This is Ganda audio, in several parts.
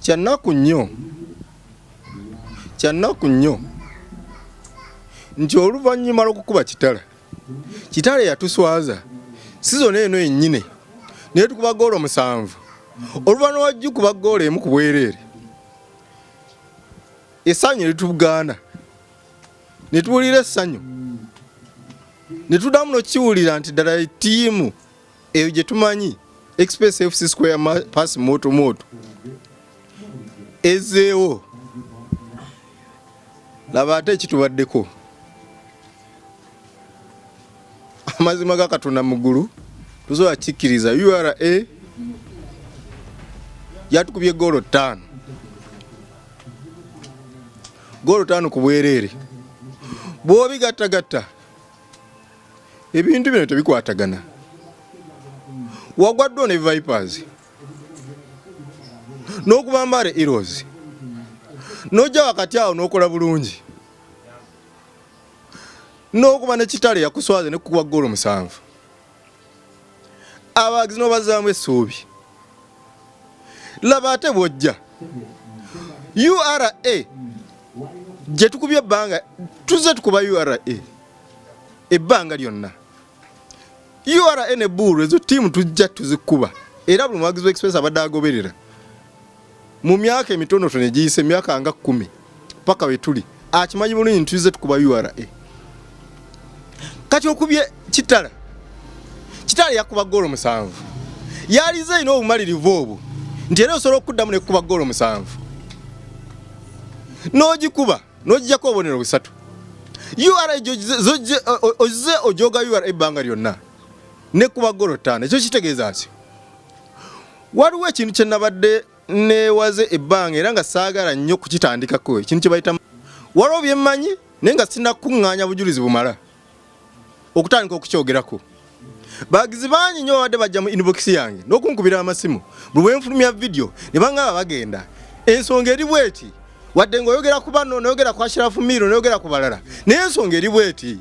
Kyanaku nnyo nti oluvannyuma lw'okukuba kitala yatuswaza sizoni eno yennyini naye tukuba goolo 7 oluvannyuma wajju kuba goolo emu ku bwereere essanyu litugaana ne tuwulira essanyu ne tuddamu n'okiwulira nti ddala ttiimu eyo gye tumanyi Express FC Square pass moto ezeewo laba ate ekitubaddeko amazima ga Katonda mu ggulu tusobola kikkiriza URA yatukubye goolo 5 ku bwereere bw'obigattagatta ebintu bino tebikwatagana wagwaddwa ne Vipers n'okubambala Heroes n'ojja wakati awo n'okola bulungi n'okuba ne kitale yakuswaza ne kukuba goolo 7 abagizi n'obazaamu essuubi laba ate bw'ojja URA gye tukubye ebbanga tuzze tukuba URA ebbanga lyonna URA ne Bull ezo ttiimu tujja tuzikuba era buli muwagizi w'Express abadde agoberera mu myaka emitonotono egiyise emyaka nga 10 paka we tuli akimanyi bulungi nti tuzze tukuba URA kati okubye kitala yakuba goolo 7 yalize ino obumalirivu obwo nti era osobola okuddamu ne kukuba goolo 7 n'ogikuba n'ogijjako obubonero 3 URA ozze ojoga URA ebbanga lyonna ne kuba goolo 5 ekyo kitegeeza ki waliwo ekintu kye nabadde neewaze ebbanga era nga saagala nnyo kukitandikako ekintu kye bayita waliwo bye mmanyi naye nga sinnakuŋŋaanya bujulizi bumala okutandika okukyogerako bagizi bangi nnyo babadde bajja mu inbox yange n'okunkubira amasimu buli bwe nfulumya video ne bangaba bagenda ensonga eri bweti wadde ng'oyogera ku bano n'oyogera ku Ashrafu Miro n'oyogera ku balala naye ensonga eri bweti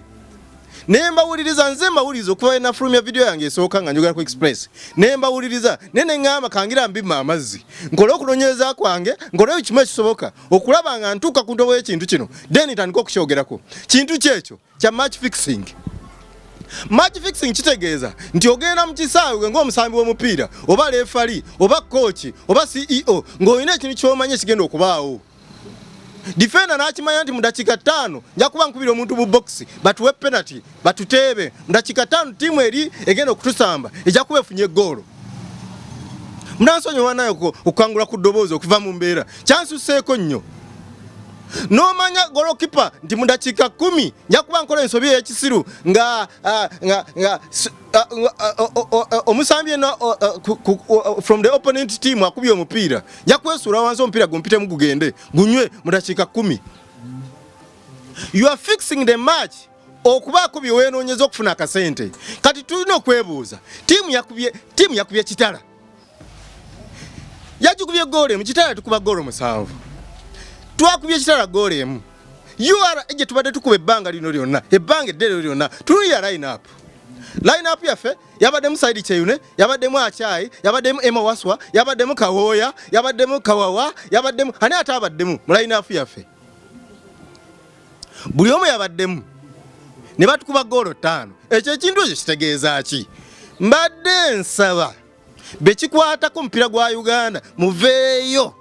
naye mbawuliriza nze mbawuliriza okuba nafulumya video yange esooka nga njogera ku Express naye mbawuliriza naye ne ŋŋamba kangira mbimma amazzi nkole okunoonyereza kwange nkole kimu ekisoboka okulaba nga ntuuka ku ntobo y'ekintu kino then tandika okukyogerako kintu kyekyo kya match fixing. Match fixing kitegeeza nti ogenda mu kisaawe ng'omusambi w'omupiira oba refari oba coach oba CEO ng'olina ekintu ky'omanyi kigenda okubaawo. Defender n'akimanya nti mu dakiika 5 nja kuba nkubira omuntu mu box batuwe penalty batuteebe mu dakiika 5 ttiimu eri egenda okutusamba ejja kuba efunye goolo. Munansonyiwa nayo okukangula ku ddoboozi okuva mu mbeera kyansusseeko nnyo. N'omanya golokipa nti mu dakiika 10 nja kuba nkola ensobi ey'ekisiru nga omusambi from the opponent team akubye omupiira nja kwesuula wansi omupiira gumpitemu gugende gunywe mu dakiika 10. You are fixing the match okubaako bye weenoonyeza okufuna akasente. Kati tulina okwebuuza tiimu yakubye kitala yagikubye goolo emu kitala tukuba goolo 7 twakubye kitala goolo emu URA gye tubadde tukuba ebbanga lino lyonna ebbanga eddere lyonna tulira line up yaffe yabaddemu Saidi Kyeyune yabaddemu Achai yabaddemu Emma Waswa yabaddemu Kawoya yabaddemu Kawawa yabaddemu ani ate abaddemu mu line up yaffe buli omu yabaddemu ne batukuba goolo 5. Ekyo ekintu ekyo kitegeeza ki? Mbadde nsaba bekikwatako omupiira gwa Uganda muveeyo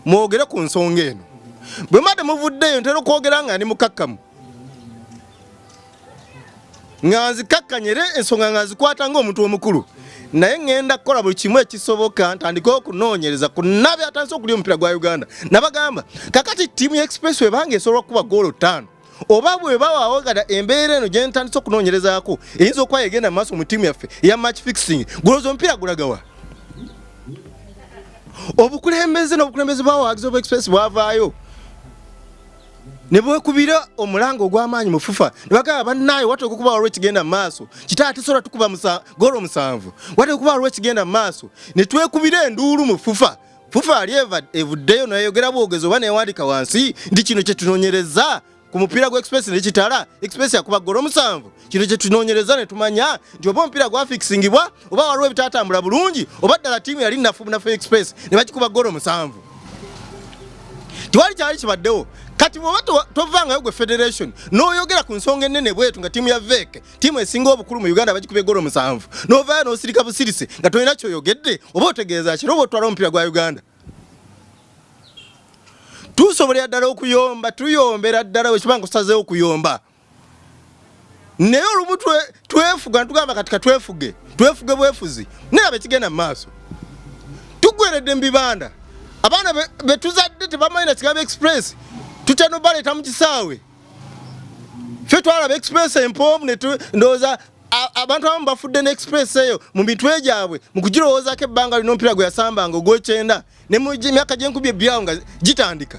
mwogere ku nsonga eno. Bwe mbadde muvuddeyo ntera okwogera nga ndi mukakkamu nga nzikakkanyere ensonga nga nzikwata ng'omuntu omukulu naye ngenda kukola buli kimu ekisoboka ntandika okunoonyereza ku nabe atandise okulya omupiira gwa Uganda. Nabagamba kakati ttiimu y'Express webanga esobola okuba goolo 5 oba bwe bawaawo gada embeera eno gye ntandise okunoonyerezaako eyinza okuba yegenda mu maaso mu ttiimu yaffe eya match fixing gulowooza omupiira gulagawa? Obukulembeze n'obukulembeze bw'abawagizi b'Express bwavaayo ne bwekubira omulango ogw'amaanyi mu FUFA ne bagamba bannaayo wateeka okuba waliwo ekigenda mu maaso kitala tesobola tukuba goolo 7 wateeka okuba waliwo ekigenda mu maaso ne twekubira enduulu mu FUFA ali evuddeyo nayogera bwogezi oba neewandika wansi ndi kino kye tunoonyereza ku mupiira gwa Express ne kitala Express yakuba golo 7 kino kye tunoonyereza ne tumanya nti oba omupiira gwa fixingibwa oba waliwo ebitatambula bulungi oba ddala tiimu yali nafu Express ne bakikuba golo 7 tiwali kyali kibaddewo kati bwoba tovangayo gwe federation n'oyogera ku nsonga ennene bwetu nga tiimu ya VEC tiimu esinga obukulu mu Uganda bagikubye golo 7 n'ovaayo n'osirika busirise nga tolina kyoyogedde oba otegeeza kiro oba otwala omupiira gwa Uganda tusobolera ddala okuyomba tuyombera ddala wekibanga osazeewo okuyomba naye olumu twefuga netugamba kati katwefuge bwefuzi naye abekigenda mu maaso tuggweredde mu bibanda abaana betuzadde tebamanyi kigambo Express tutano baleeta mu kisaawe ffe twalaba Express empoomu ndowooza abantu abamu bafudde ne Express eyo mu mitwe gyabwe mu kugirowoozaako ebbanga lino omupiira gwe yasambanga ogw'ekyenda ne mu myaka gy'enkubye ebbirawo nga gitandika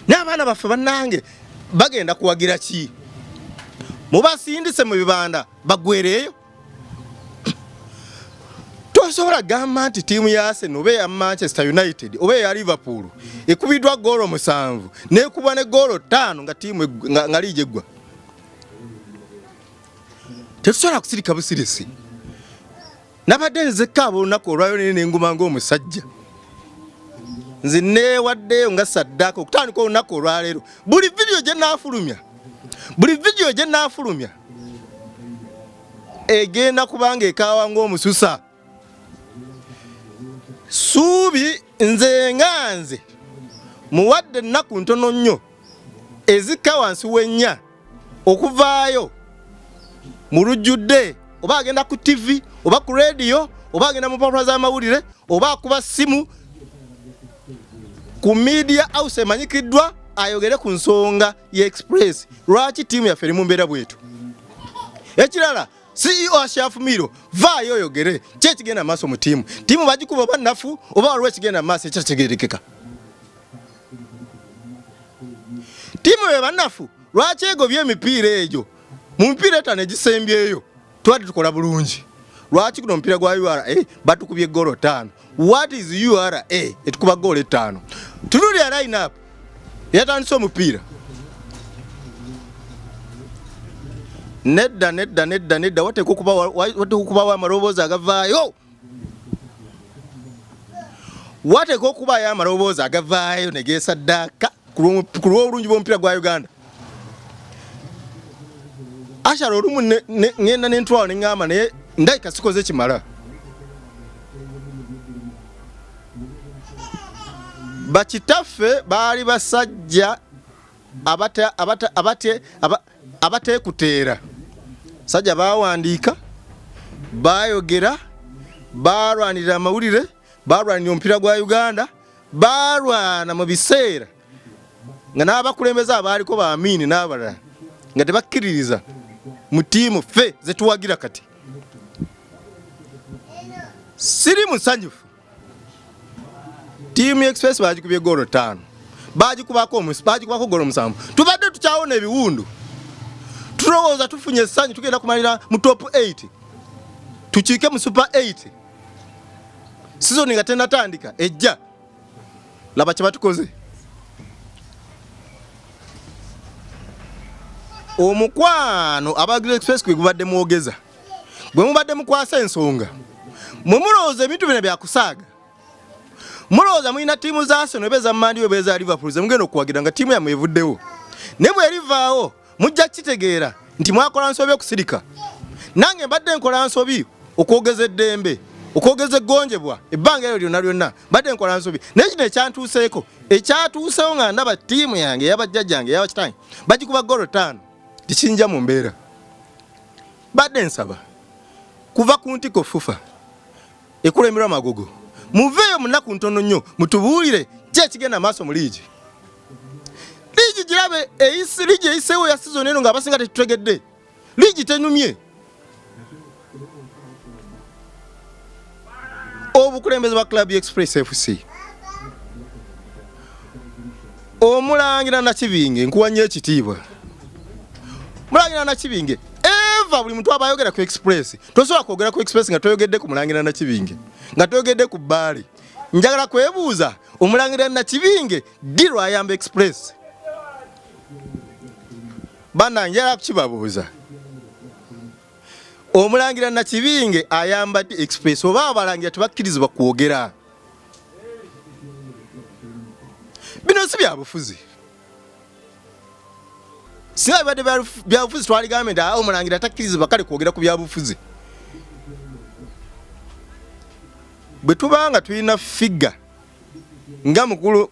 n'abaana baffe bannange bagenda kuwagira ki mubasindise mu bibanda baggwereeyo tosobola gamba nti tiimu ya Arsenal oba eya Manchester United oba eya Liverpool ekubiddwa golo 7 n'ekuba ne golo 5 nga tiimu nga liigi eggwa tetusobola kusirika busirisi nabadde nzekka olunaku olwayo n'enguma ng'omusajja nze neewaddeyo nga saddaaka okutandika olunaku olwaleero buli vidiyo gye naafulumya egenda kubanga ekaawa ng'omususa suubi nze nganze muwadde ennaku ntono nnyo ezikka wansi w'ennya okuvaayo mu lujjudde oba agenda ku TV oba ku radio oba agenda mu mpapula z'amawulire oba akuba simu ku media house emanyikiddwa ayogere ku nsonga ya Express lwaki tiimu yaffe eri mu mbeera bwetu ekirala CEO Ashafu Miro vaayo oyogere kyekigenda maaso mu tiimu bagikuba oba nafu oba waliwo ekigenda maaso ekyategeerekeka tiimu be bannafu lwaki egobye emipiira egyo mu mipiira etaano egisembyeyo twali tukola bulungi lwaki guno omupiira gwa URA batukubye golo 5 what is URA etukuba golo 5 tunulira line up yatandise omupiira nedda wate kukubawo amaloboozi agavaayo negeesaddaaka ku lw'obulungi bw'omupiira gwa Uganda ashara olumu ngenda n'entwalo neŋŋamba naye ndayika sikoze kimala bakitaffe baali basajja abateekuteera sajja bawandiika bayogera balwanirira amawulire balwanira omupiira gwa Uganda balwana mu biseera nga n'abakulembeze abaaliko baamini n'abalala nga tebakkiririza mu tiimu ffe zetuwagira kati siri musanyufu tiimu Express bagikubye golo 5 bagikubako golo 7 tubadde tukyawona ebiwundu tulowooza tufunye essanyu tugenda kumalira mu top 8 tukiike mu super 8 sizoni nga tennatandika ejja laba kye batukoze omukwano abagira Express kwe gubadde mwogeza bwe mubadde mukwasa ensonga mwe mulowooza ebintu bino byakusaaga mulowooza mulina tiimu za Arsenal beza Mandi beza Liverpool ze mugenda okuwagira nga tiimu yammwe evuddewo ne bwe erivaawo mujja kitegeera nti mwakola nsobi okusirika nange mbadde nkola nsobi okwogeza eddembe okwogeza eggonjebwa ebbanga eryo lyonna mbadde nkola nsobi naye kino ekyatuusewo nga ndaba tiimu yange eyabajjajjange eyabakitange bagikuba golo 5 tikinja mu mbeera badde nsaba kuva ku ntiko fufa ekulemerwa magogo muveeyo munaku ntono nnyo mutubuulire kyekigenda maaso mu liigi girabe liigi eyiseewo ya sizoni eno ng'abasinga tetutegedde liigi tenyumye obukulembeze bwa Club Express FC omulangira Nakibinge nkuwanya ekitiibwa mulangira Nakibinge eva buli muntu abayogera ku Express tosobola kwogera ku Express nga toyogedde ku mulangira Nakibinge nga toyogedde ku bbaali njagala kwebuuza omulangira Nakibinge ddi lwayamba Express bananjala kukibabuuza omulangira Nakibinge ayambadde express oba abalangira tebakkirizibwa kwogera bino si byabufuzi singa bibadde byabufuzi twaligambe nti omulangira takkirizibwa kale kwogera ku byabufuzi bwe tubanga tulina figure nga mukulu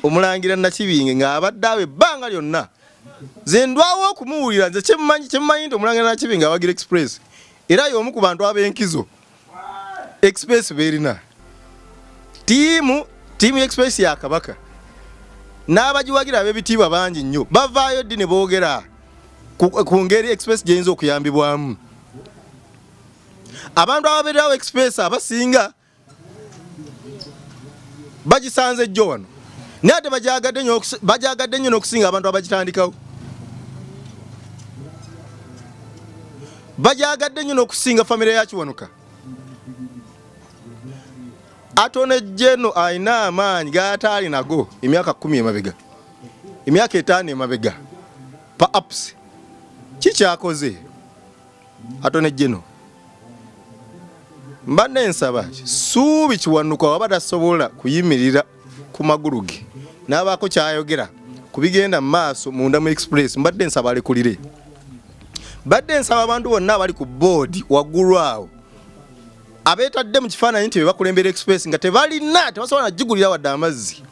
omulangira Nakibinge ng'abadde awo ebbanga lyonna ze ndwawo okumuwulira nze kyemmanyi nti omulangira Nakibinge awagira express era y'omu ku bantu ab'enkizo express beerina tiimu express ya Kabaka n'abagiwagira ab'ebitiibwa bangi nnyo bavaayo ddi ne boogera ku ngeri express gyeyinza okuyambibwamu abantu ababeererawo express abasinga bagisanze jjo wano naye ate bajagadde nnyo n'okusinga abantu abagitandikawo bajagadde nnyo n'okusinga famire ya Kiwanuka atone jeno ayina amaanyi gataali nago emyaka 10 emabega emyaka 5 emabega pa ups kikyakoze atone jeno mbadde nsaba suubi Kiwanuka waba tasobola kuyimirira ku magulu ge n'abaako kyayogera ku bigenda mu maaso munda mu express mbadde nsaba alekulire badde nsaba abantu bonna abali ku board waggulu awo abeetadde mu kifaananyi nti bebakulembera express nga tebasobola najigulira wadde amazzi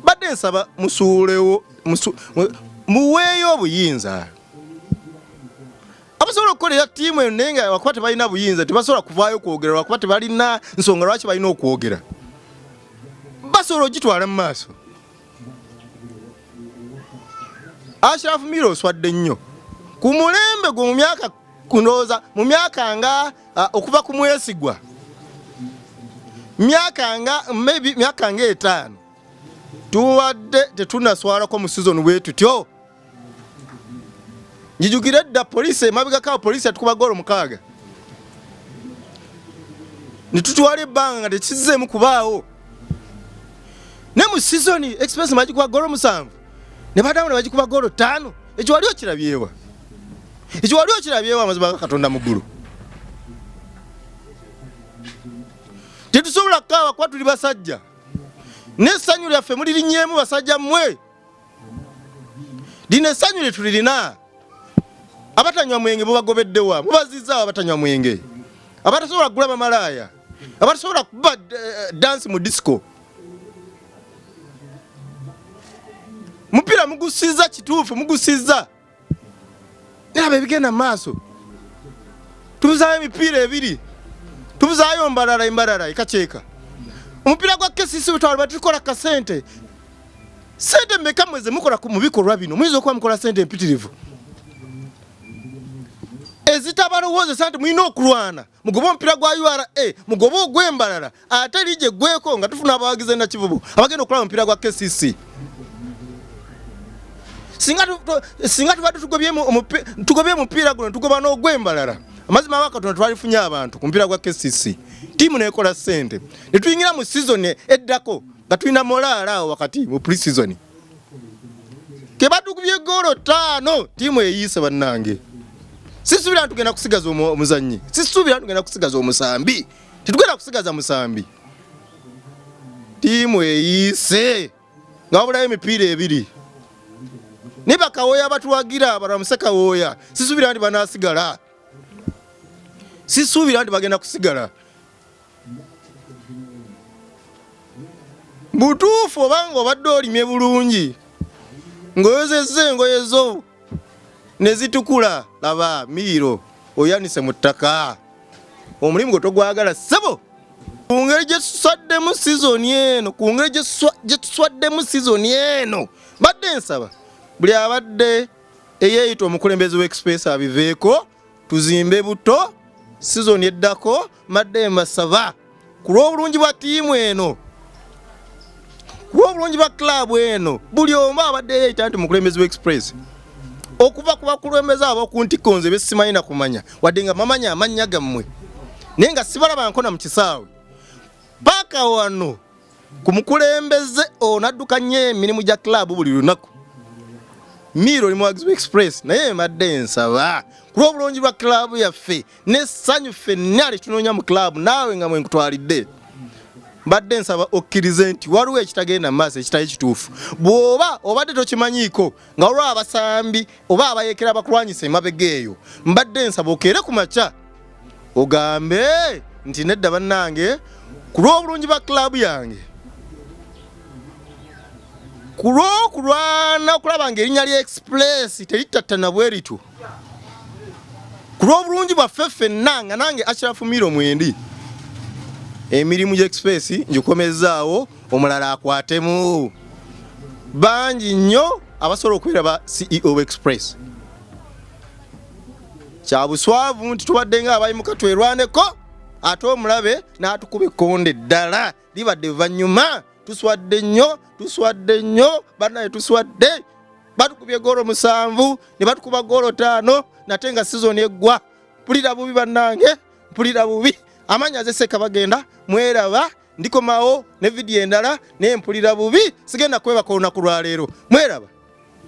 badde nsaba musuulewo muweeyo obuyinza abasobola okukolera ttiimu eno naye nga wakuba tebalina buyinza tebasobola kuvaayo kwogera lwakuba tebalina nsonga lwaki balina okwogera basobola ogitwala mu maaso Ashraf Miro oswadde nnyo ku mulembe gwe mu myaka kunooza mu myaka nga okuva ku mwesigwa myaka nga 5 tuwadde tetunaswalako mu season bwe tutyo njijukira edda poliisi emabegako poliisi yatukuba golo 6 ne tutwala ebbanga nga tekizzeemu kubaawo ne mu season express magikuba golo 7 ne badamu ne bagikuba golo 5 ekyo wali okirabyewa amazima ga Katonda mu ggulu tetusobola kukaaba kuba tuli basajja n'essanyu lyaffe mulirinyeemu basajja mmwe lino essanyu lye tulirina abatanywa mwenge mubagobeddewa mubazizzaawo abatanywa mwenge abatasobola kugula bamalaaya abatasobola kuba dansi mu disco mupiira mugusizza kituufu mugusizza naba ebigenda mu maaso tubuzaayo emipiira 2 tubuzaayo embalala ekaceeka omupiira gwa KCC butwala batukola kasente sente mmeka mweze mukola mu bikolwa bino muyinza okuba mukola sente empitirivu ezitabalowooza sente mulina okulwana mugoba omupiira gwa URA mugoba ogw'embalala ate lijje gweko nga tufuna abawagizi Nakivubu abagenda okulaba omupiira gwa KCC singa tubadde tugobye omupiira guno tugoba n'ogw'embalala amazima wa Katonda twalifunye abantu ku mupiira gwa KCC tiimu nekola sente ne tuyingira mu season eddako nga tulina moraala awo wakati mu pre-season ke badugubye golo 5 tiimu eyiise bannange sisuubira tugenda kusigaza omuzannyi sisuubira tugenda kusigaza omusambi tetugenda kusigaza musambi tiimu eyiise nga wabulayo emipiira 2 ne bakawooya batuwagira abalala Sekka wooya sisuubira nti banaasigala sisuubira nti bagenda kusigala butuufu obanga obadde olimye bulungi ng'oyozezza engoye zo ne zitukula laba Miiro oyanise mu ttaka omulimu gwe togwagala ssebo ku ngeri gye tuswaddemu sizoni eno badde nsaba buli abadde eyeeyita omukulembeze w'express abiveeko tuzimbe buto season eddako madde mbasaba ku lw'obulungi bwa ttiimu eno ku lw'obulungi bwa club eno buli omu abadde yeeyita nti mukulembeze w'express okuva ku bakulembeze ab'oku ntikonze besimanyi na kumanya wadde nga mamanya amannya gammwe naye nga sibalaba nkona mu kisaawe paka wano ku mukulembeze ono addukanye emirimu gya club buli lunaku Miro oli muwagizi Express naye mbadde nsaba ku lw'obulungi bwa club yaffe n'essanyu ffenna tunoonya mu club naawe nga mwe nkutwalidde mbadde nsaba okkirize nti waliwo ekitagenda mu maaso ekitali kituufu bw'oba obadde tokimanyiiko nga olwa abasambi oba abayeekera abakulwanyisa emabega eyo mbadde nsaba okeere ku makya ogambe nti nedda bannange ku lw'obulungi bwa club yange ku lw'okulwana okulaba ng'erinnya lya Express teritattana bwe ritu ku lw'obulungi bwaffe ffenna nga nange Ashraf Miro mwendi emirimu gya Express ngikomezzaawo omulala akwatemu bangi nnyo abasobola okubeera ba CEO Express kya buswavu nti tubadde nga abayimuka twerwaneko ate omulabe n'atukuba ekkonde ddala libadde luvannyuma tuswadde nnyo bannaye tuswadde batukubye goolo 7 ne batukuba goolo 5 nate nga sizoni eggwa mpulira bubi bannange mpulira bubi amanya ze Sekka Bagenda mweraba ndikomawo ne vidiyo endala naye mpulira bubi sigenda kwebaka olunaku lwa leero mweraba